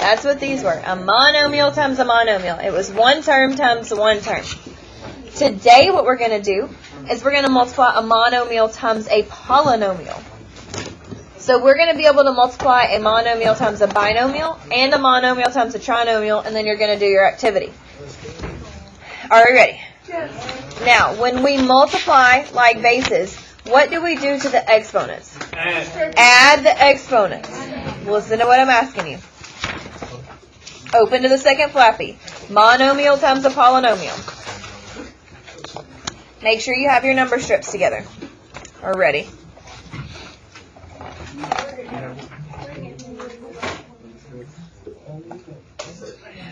That's what these were. A monomial times a monomial. It was one term times one term. Today what we're going to do is we're going to multiply a monomial times a polynomial. So we're going to be able to multiply a monomial times a binomial and a monomial times a trinomial, and then you're going to do your activity. Are you ready? Yes. Now, when we multiply like bases, what do we do to the exponents? Add the exponents. Listen to what I'm asking you. Open to the second flappy. Monomial times a polynomial. Make sure you have your number strips together. Or ready.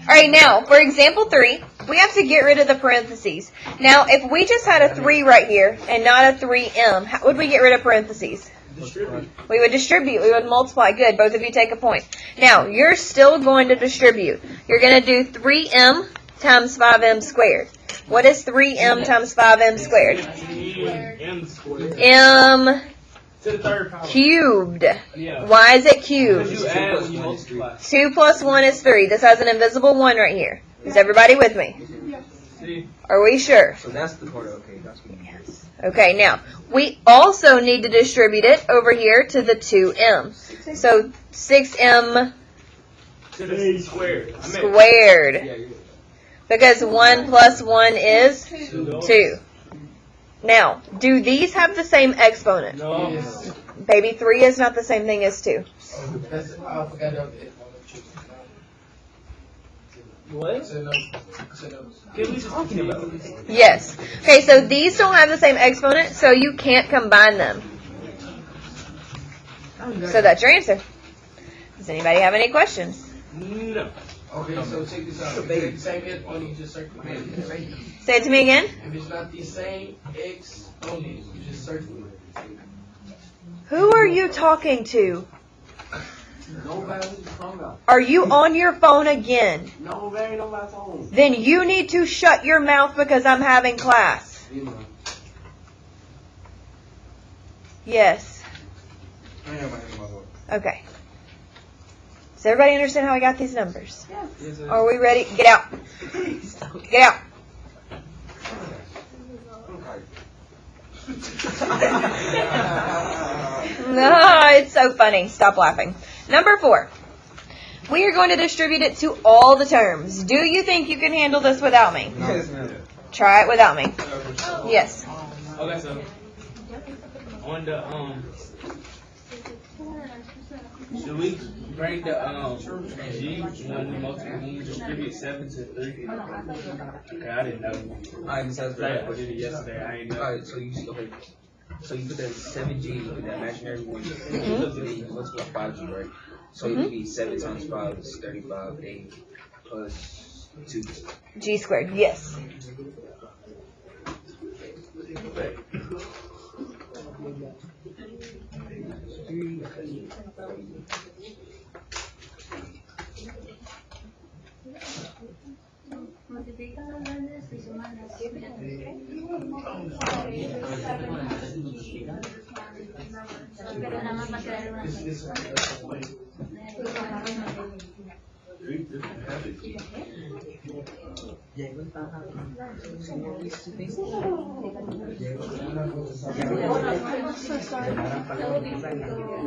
Alright, now, for example 3, we have to get rid of the parentheses. Now, if we just had a 3 right here and not a 3m, how would we get rid of parentheses? Distribute. We would distribute. We would multiply. Good. Both of you take a point. Now, you're still going to distribute. You're going to do 3m times 5m squared. What is 3m times 5m squared? M cubed. Why is it cubed? 2 plus 1 is 3. This has an invisible 1 right here. Is everybody with me? Are we sure? So that's the part, okay. Yes. Okay, now, we also need to distribute it over here to the 2m. So 6m squared. Because 1 plus 1 is 2. Now, do these have the same exponent? No. Baby, 3 is not the same thing as 2. What? Talking about? Yes. Okay, so these don't have the same exponent, so you can't combine them. So that's your answer. Does anybody have any questions? No. Okay, so check this out. If it's the same exponent, you just circle it. Say it to me again. If it's not the same exponent, you just circle it. Who are you talking to? Nobody talking about. Are you on your phone again? No, there ain't nobody phone. Then you need to shut your mouth because I'm having class. Yes. Okay. Does everybody understand how I got these numbers? Yes. Are we ready? Get out. Get out. No, it's so funny. Stop laughing. Number 4. We are going to distribute it to all the terms. Do you think you can handle this without me? Try it without me. Yes. Okay, so on the should we bring the G when we distribute 7 to 3? Okay, I didn't know. Alright, besides I did it yesterday. I ain't know. Alright, so you put that 7G with that imaginary one. You multiply 5G, right? So it would be 7 times 5 is 35. 8 plus 2. G squared. Yes.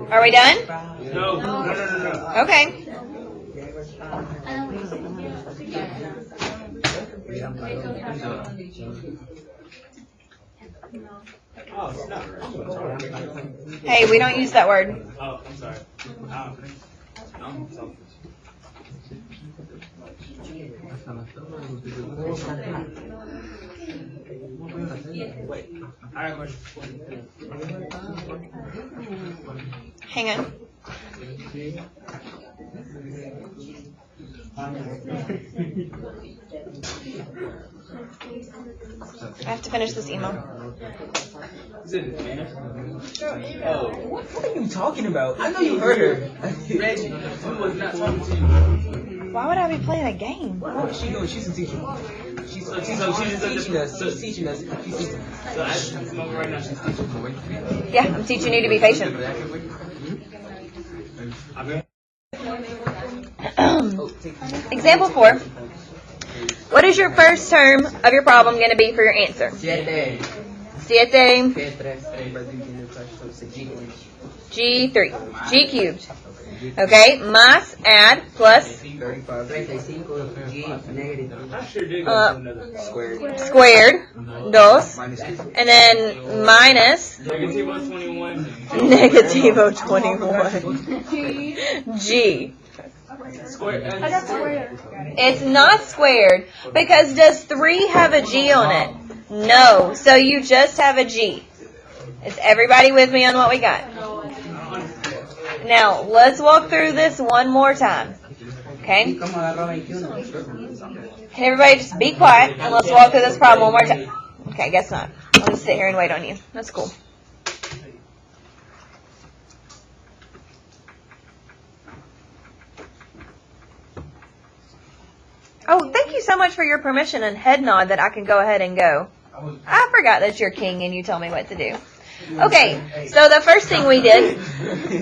Are we done? No. Okay. Oh, no. Hey, we don't use that word. Oh, I'm sorry. I'm selfish. Wait. I have a question. Hang on. I have to finish this email. Is it a man? Oh, what are you talking about? I know you heard her. Reggie, who was not talking to you? Why would I be playing a game? What is she doing? She's a teacher. She's teaching us. She's teaching us. So as she's over right now, she's teaching. Yeah, I'm teaching you to be patient. Example 4. What is your first term of your problem going to be for your answer? 7. 7 P3. G3. G cubed. Okay, más, add, plus, 35. G negative. I sure did go to another. Squared. squared, dos, Minus 2. and then minus, Negativo 21. negativo 21. G. Square. It's not squared, because does 3 have a G on it? No, so you just have a G. Is everybody with me on what we got? Now, let's walk through this one more time. Okay? ¿Cómo agarró 21? Can everybody just be quiet and let's walk through this problem one more time? Okay, I guess not. I'll just sit here and wait on you. That's cool. Oh, thank you so much for your permission and head nod that I can go ahead and go. I forgot that you're king and you tell me what to do. Okay, so the first thing we did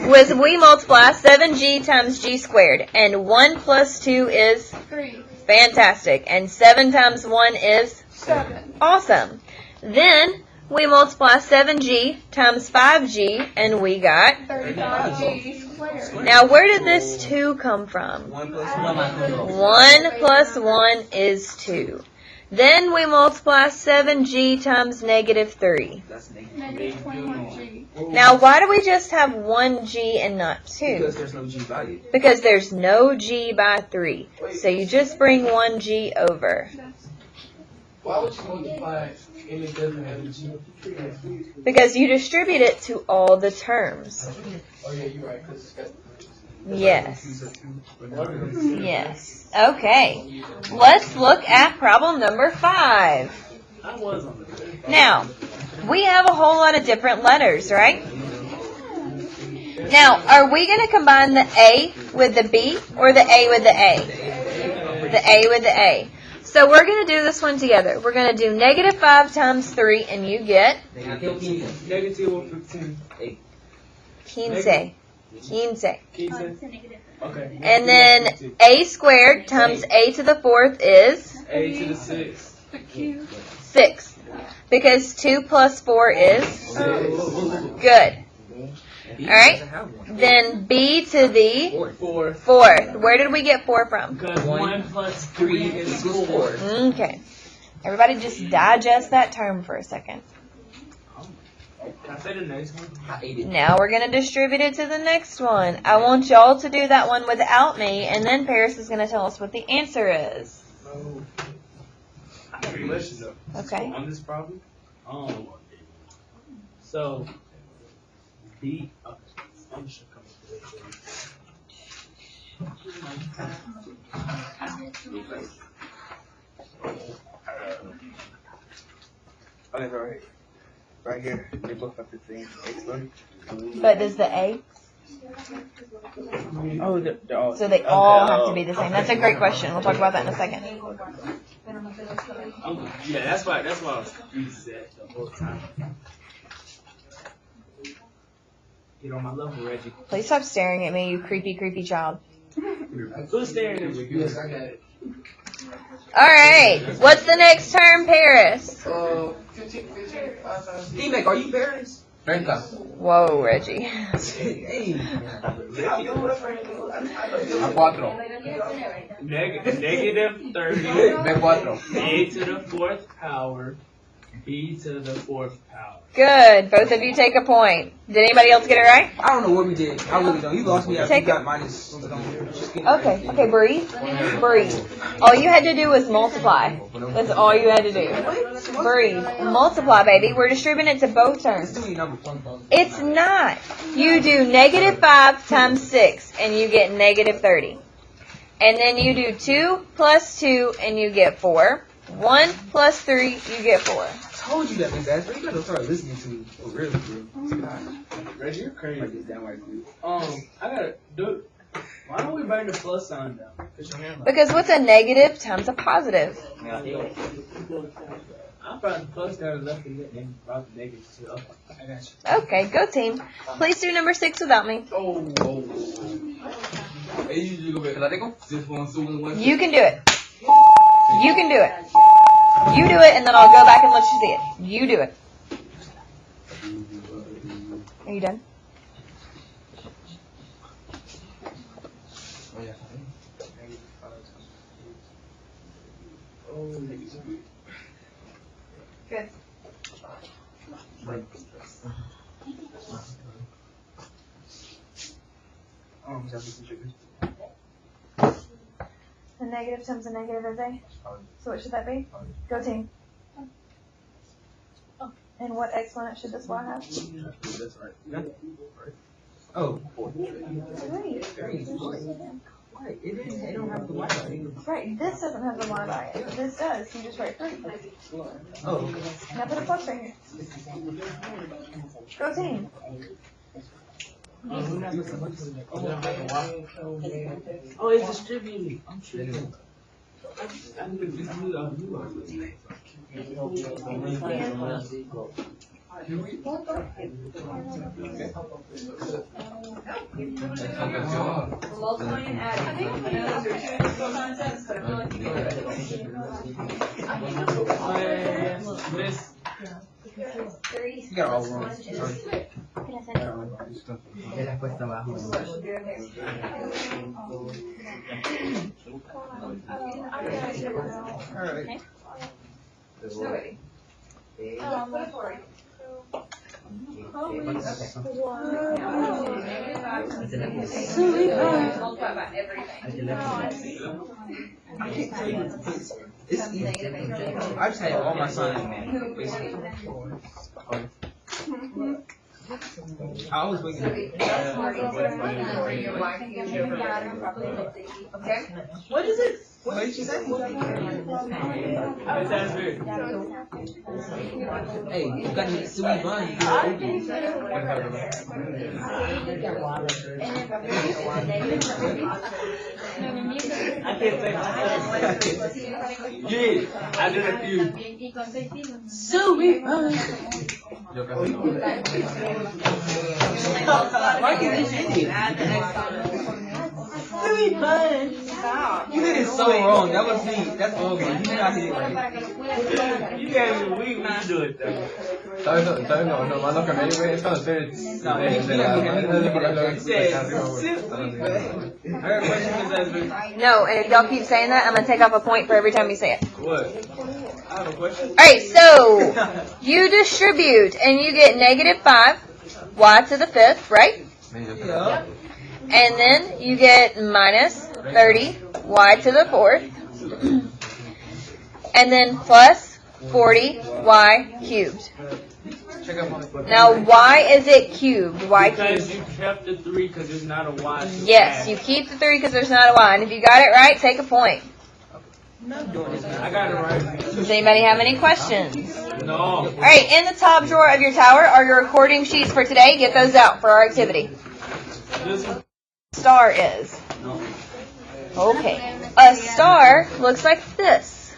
was we multiply 7g times g squared, and 1 plus 2 is 3. fantastic, and 7 times 1 is 7. awesome. Then we multiply 7g times 5g, and we got, 35g squared. now where did this 2 come from? 1 plus 1. 1 plus 1 is 2. Then we multiply 7g times negative 3. That's negative. Negative 21g. Now, why do we just have 1g and not 2? Because there's no G value. Because there's no g by 3. So you just bring 1g over. Why would you multiply and it doesn't have a G? Because you distribute it to all the terms. Oh yeah, you're right. 'Cause it's got Yes. Yes. Okay. Let's look at problem number 5. I was on the. Now, we have a whole lot of different letters, right? Now, are we going to combine the A with the B or the A with the A? The A with the A. So we're going to do this one together. We're going to do negative 5 times 3, and you get Negative 15. 15. 15. 15. Okay. And then A squared times A to the 4th is A to the 6. The cube. 6. Because 2 plus 4 is good. Alright. Then B to the 4. 4th. Where did we get 4 from? Because 1 plus 3 is 4. Okay. Everybody just digest that term for a second. Can I say the next one? I ate it. Now we're going to distribute it to the next one. I want y'all to do that one without me, and then Paris is going to tell us what the answer is. I have a question though. Okay. On this problem, so B. Okay. I'm just gonna Okay, right. Right here. They both have the same exponent. But does the A? Oh, they're all. So they all have to be the same. That's a great question. We'll talk about that in a second. Yeah, that's why I was confused at the whole time. Get on my level, Reggie. Please stop staring at me, you creepy, creepy child. Who's staring at you? Yes, I got it. All right. What's the next term, Paris? 15, 5 times D-Mac, are you Paris? 30. Whoa, Reggie. Hey. A 4. Negative 30. B4. A to the 4th power. B to the 4th power. Good. Both of you take a point. Did anybody else get it right? I don't know what we did. I really don't. You lost me after Take you got minus. Okay. Okay, breathe. Breathe. All you had to do was multiply. That's all you had to do. Breathe. Multiply, baby. We're distributing it to both terms. It's not. You do negative 5 times 6, and you get negative 30. And then you do 2 plus 2, and you get 4. 1 plus 3, you get 4. I told you that, Miss Ashley. You gotta start listening to me. For real, bro. Reggie, you're Like crazy. this down right here. I gotta do. Why don't we bring the plus sign down? Because what's a negative times a positive? I brought the plus down left and then brought the negative to up. I got you. Okay, go team. Please do number 6 without me. Oh. You can do it. You can do it. You do it, and then I'll go back and let you see it. You do it. Are you done? Good. A negative times a negative is a? So what should that be? Go team. And what exponent should this y have? That's right. Oh. Right. It don't have the y by it. Right, this doesn't have the y by it. This does. You just write 3. Oh. Now put a plus right here. Go team. Oh, it's distributed. I'm sure. Multiplying and adding. You got all wrong. Alright. It's easy. I just had all my signs in there. Basically. I always wake up. What is it? What did you say? Hey, you got to sweet bun. You I can't say myself. Yeah, I did a few. Sweet. Sweet bun. You did it so wrong. That was me. That's all me. You did not hit it right. You gave me a week when you do it though. Nomás lo que me dijo es cuando ustedes No, and if y'all keep saying that, I'm going to take off a point for every time you say it. What? I have a question. Alright, so you distribute and you get negative 5, y to the 5th, right? Yeah. And then you get minus 30, y to the 4th. And then plus 40, y cubed. Now, why is it cubed? Y Because cubed? you kept the 3 because it's not a Y. Yes, you keep the 3 because there's not a y. And if you got it right, take a point. I got it right. Does anybody have any questions? No. Alright, in the top drawer of your tower are your recording sheets for today. Get those out for our activity. This is Star is. Okay. A star looks like this.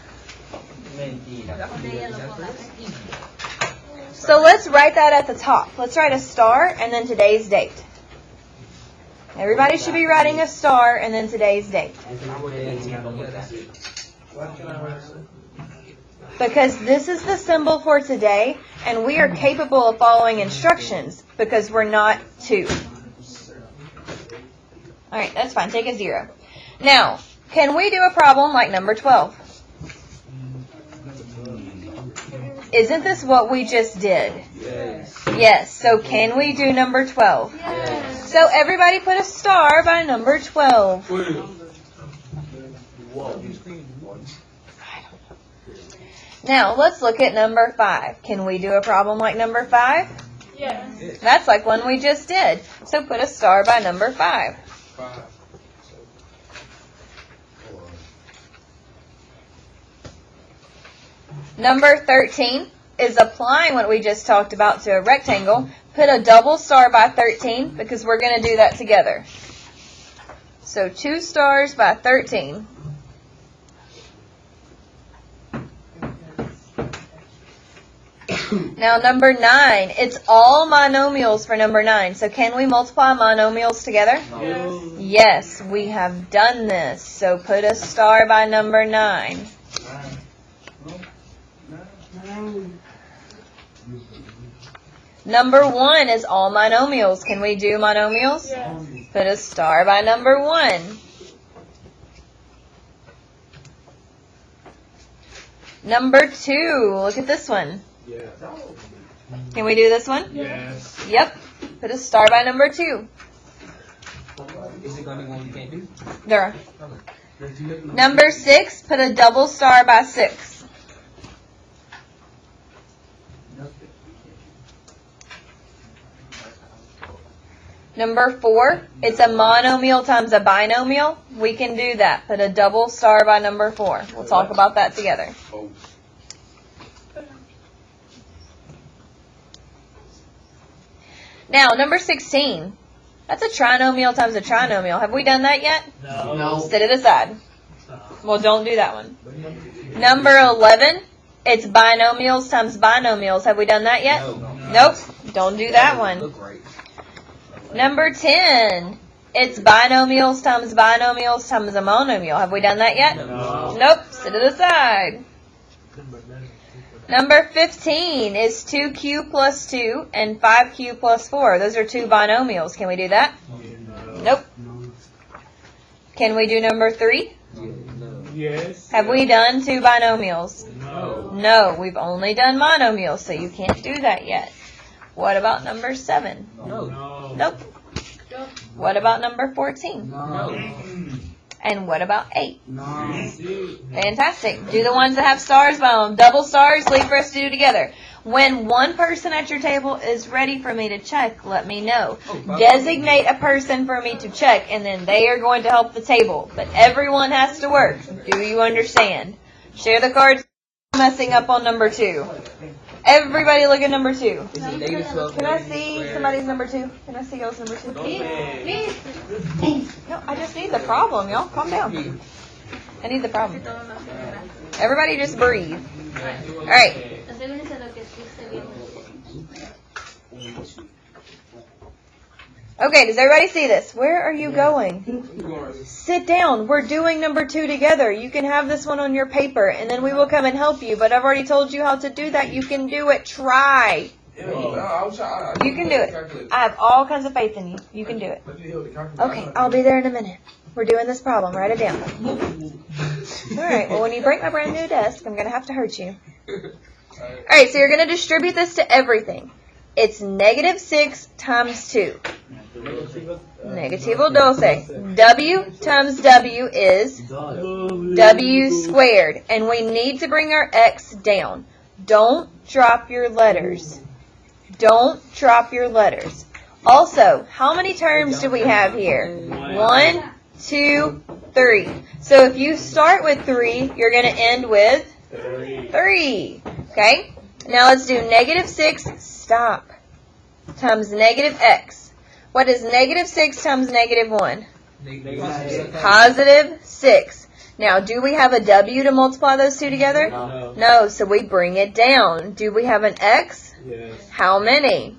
So let's write that at the top. Let's write a star and then today's date. Everybody should be writing a star and then today's date. Because this is the symbol for today, and we are capable of following instructions because we're not 2. Alright, that's fine. Take a 0. Now, can we do a problem like number 12? Isn't this what we just did? Yes. So can we do number 12? Yes. So everybody put a star by number 12. Now, let's look at number 5. Can we do a problem like number 5? Yes. That's like one we just did. So put a star by number 5. Number 13 is applying what we just talked about to a rectangle. Put a double star by 13 because we're going to do that together. So 2 stars by 13. Now number 9. It's all monomials for number 9. So can we multiply monomials together? Yes, we have done this. So put a star by number 9. Number 1 is all monomials. Can we do monomials? Put a star by number 1. Number 2, look at this one. Can we do this one? Yes. Yep. Put a star by number 2. Is it gonna be one we can't do? There. Number 6, put a double star by 6. Number 4, it's a monomial times a binomial. We can do that. Put a double star by number 4. We'll talk about that together. Now, number 16. That's a trinomial times a trinomial. Have we done that yet? No. Set it aside. Well, don't do that one. Number 11. It's binomials times binomials. Have we done that yet? Nope. Don't do that one. Look right. Number 10. It's binomials times binomials times a monomial. Have we done that yet? No. Nope. Set it aside. Number 15 is 2q plus 2 and 5q plus 4. Those are 2 binomials. Can we do that? Nope. Can we do number 3? Yes. Have we done 2 binomials? No. No, we've only done monomials, so you can't do that yet. What about number 7? No. Nope. What about number 14? And what about 8? Fantastic. Do the ones that have stars by them. Double stars, leave for us to do together. When one person at your table is ready for me to check, let me know. Designate a person for me to check, and then they are going to help the table. But everyone has to work. Do you understand? Share the cards. Messing up on number 2. Everybody look at number 2. Is it negative 12? Can I see somebody's number 2? Can I see y'all's number 2? No, I just need the problem, y'all. Calm down. I need the problem. Everybody just breathe. All right. Okay, does everybody see this? Where are you going? Sit down. We're doing number 2 together. You can have this one on your paper, and then we will come and help you. But I've already told you how to do that. You can do it. Try. You can do it. I have all kinds of faith in you. You can do it. Okay, I'll be there in a minute. We're doing this problem. Write it down. All right, well, when you break my brand new desk, I'm going to have to hurt you. All right, so you're going to distribute this to everything. It's negative 6 times 2. Negativo 12. W times W is W squared. And we need to bring our X down. Don't drop your letters. Don't drop your letters. Also, how many terms do we have here? 1, 2, 3. So if you start with 3, you're going to end with 3. Okay? Now let's do negative 6, stop, times negative X. What is negative 6 times negative 1? Positive 6. Now, do we have a W to multiply those two together? No, so we bring it down. Do we have an X? Yes. How many?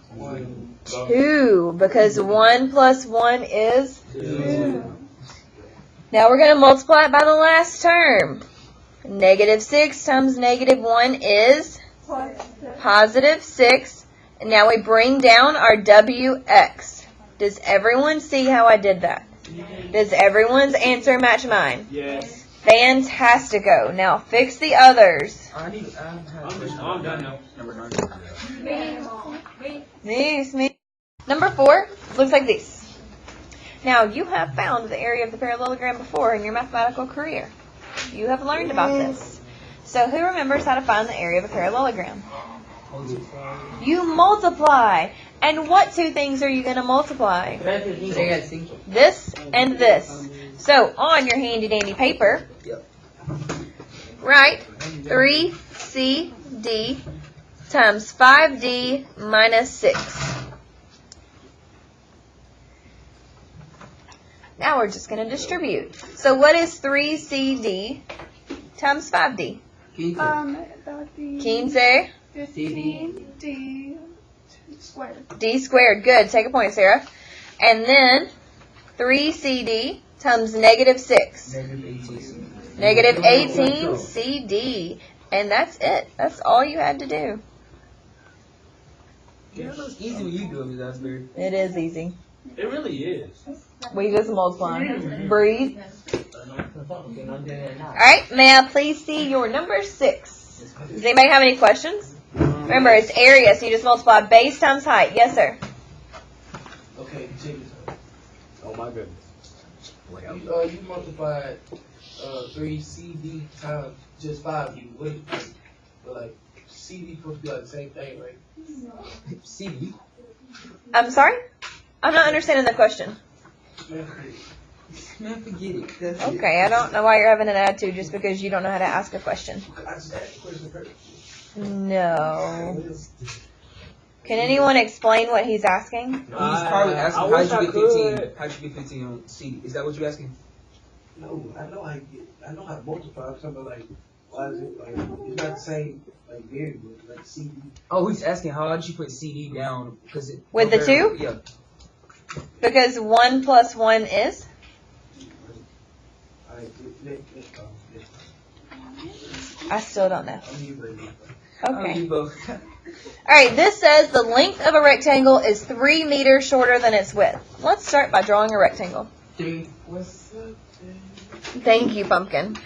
2, because 1 plus 1 is 2. Now we're going to multiply it by the last term. Negative 6 times negative 1 is positive 6. And now we bring down our WX. Does everyone see how I did that? Does everyone's answer match mine? Yes. Fantastico. Now fix the others. I'm done now. Me. Number 4 looks like this. Now, you have found the area of the parallelogram before in your mathematical career. You have learned about this. So who remembers how to find the area of a parallelogram? You multiply. And what 2 things are you going to multiply? This and this. So on your handy dandy paper, write 3CD times 5D minus 6. Now we're just going to distribute. So what is 3CD times 5D? 15. 15D squared. D squared. Good. Take a point, Sarah. And then 3CD times negative 6. Negative 18 C. Negative 18 CD. And that's it. That's all you had to do. Yeah, it looks easy when you do it, Ms. Asbury. It is easy. It really is. We just multiply. Breathe. Alright, may I please see your number 6? Does anybody have any questions? Remember, it's area, so you just multiply base times height. Yes, sir. Okay, check this out. Oh my goodness. You multiplied 3CD times just 5D. But like CD supposed to be like the same thing, right? CD. I'm sorry? I'm not understanding the question. Man, forget it. That's it. Okay, I don't know why you're having an attitude just because you don't know how to ask a question. I just asked the question first. No. Can anyone explain what he's asking? No, he's probably asking I how wish did I you get could. 15? How did you get 15 on CD? Is that what you're asking? No, I know how to multiply. I'm talking about like, why is it like it's not the same like variable like CD. Oh, he's asking how did you put CD down? Because it With the 2? Yeah. Because 1 plus 1 is? I still don't know. Okay. Both. Alright, this says the length of a rectangle is 3 meters shorter than its width. Let's start by drawing a rectangle. What's up? Thank you, Pumpkin.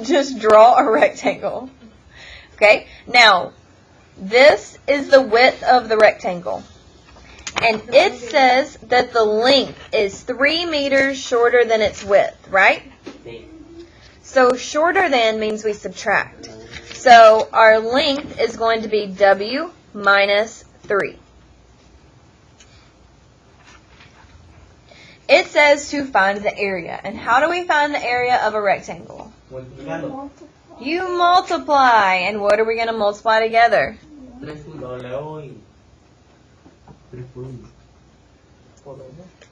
Just draw a rectangle. Okay, now, this is the width of the rectangle. And it says that the length is 3 meters shorter than its width, right? So shorter than means we subtract. So our length is going to be W minus 3. It says to find the area. And how do we find the area of a rectangle? You multiply. And what are we going to multiply together?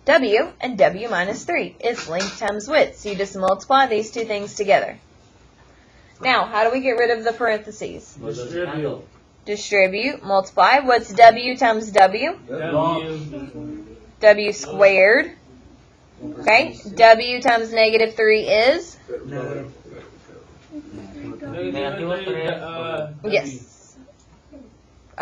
W and W minus 3 is length times width. So you just multiply these two things together. Now, how do we get rid of the parentheses? Distribute. Distribute, multiply. What's W times W? W squared. Okay, W times negative 3 is? Yes.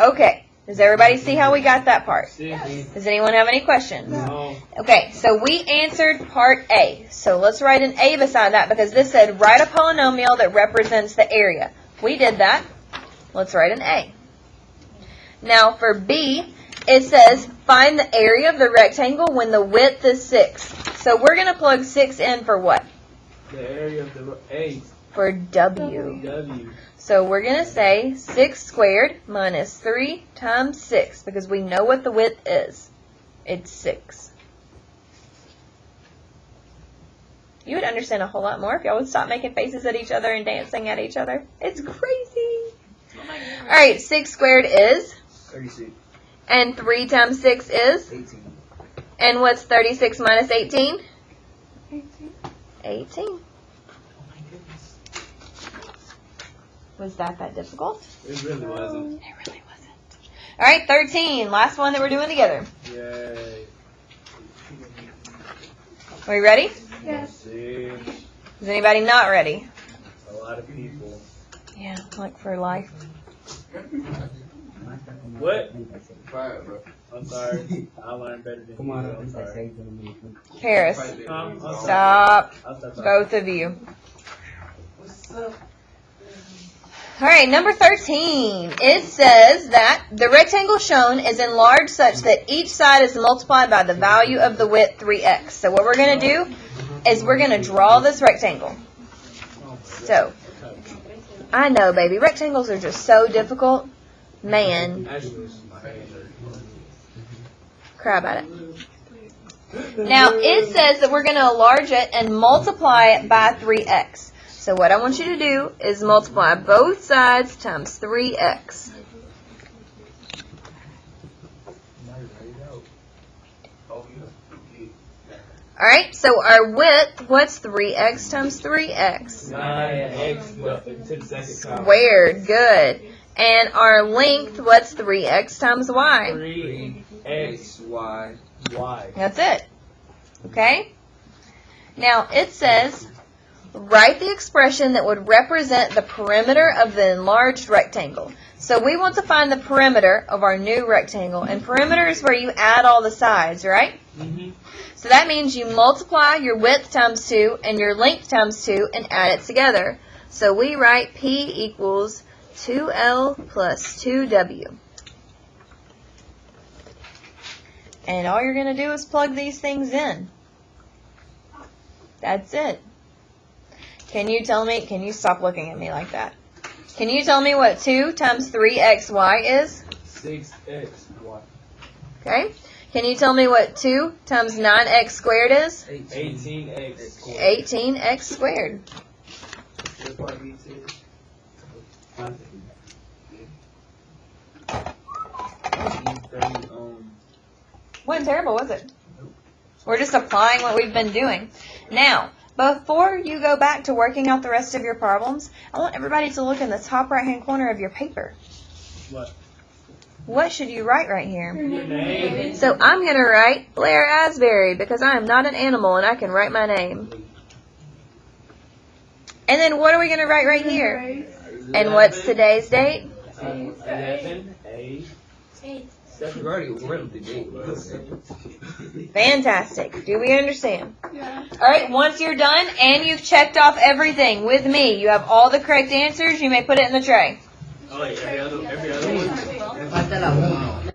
Okay. Does everybody see how we got that part? Does anyone have any questions? No. Okay, so we answered part A. So let's write an A beside that because this said write a polynomial that represents the area. We did that. Let's write an A. Now for B, it says find the area of the rectangle when the width is 6. So we're going to plug 6 in for what? The area of the A. For W. W. So we're going to say 6 squared minus 3 times 6 because we know what the width is. It's 6. You would understand a whole lot more if y'all would stop making faces at each other and dancing at each other. It's crazy. All right, 6 squared is? 36. And 3 times 6 is? 18. And what's 36 minus 18? 18. Was that difficult? It really wasn't. It really wasn't. All right, 13. Last one that we're doing together. Yay. Are we ready? Yes. See, Is anybody not ready? a lot of people. Yeah, like for life. What? Fire, bro. I'm sorry. I learned better than you. I'm sorry. Paris, I'm sorry. stop. I'll stop talking. Both of you. What's up? All right, number 13. It says that the rectangle shown is enlarged such that each side is multiplied by the value of the width 3x. So what we're going to do is we're going to draw this rectangle. So, I know, baby. Rectangles are just so difficult. Man, cry about it. Now, it says that we're going to enlarge it and multiply it by 3x. So what I want you to do is multiply both sides times 3x. Alright, so our width, what's 3x times 3x? 9x to the second power. Squared, good. And our length, what's 3x times y? 3x X, Y. y. That's it. Okay? Now, it says, write the expression that would represent the perimeter of the enlarged rectangle. So we want to find the perimeter of our new rectangle. And perimeter is where you add all the sides, right? Mm-hmm. So that means you multiply your width times 2 and your length times 2 and add it together. So we write P equals 2L plus 2W. And all you're going to do is plug these things in. That's it. Can you stop looking at me like that? Can you tell me what 2 times 3xy is? 6xy. Okay. Can you tell me what 2 times 9x squared is? 18x squared. 18x squared. Wasn't terrible, was it? We're just applying what we've been doing. Now, before you go back to working out the rest of your problems, I want everybody to look in the top right-hand corner of your paper. What? What should you write right here? Your name. So I'm going to write Blair Asbury because I am not an animal and I can write my name. And then what are we going to write right here? And what's today's date? 11/8. We've already wrote the date. Fantastic. Do we understand? Yeah. All right, once you're done and you've checked off everything with me, you have all the correct answers, you may put it in the tray. Oh, wait, every other one? Me falta la 1.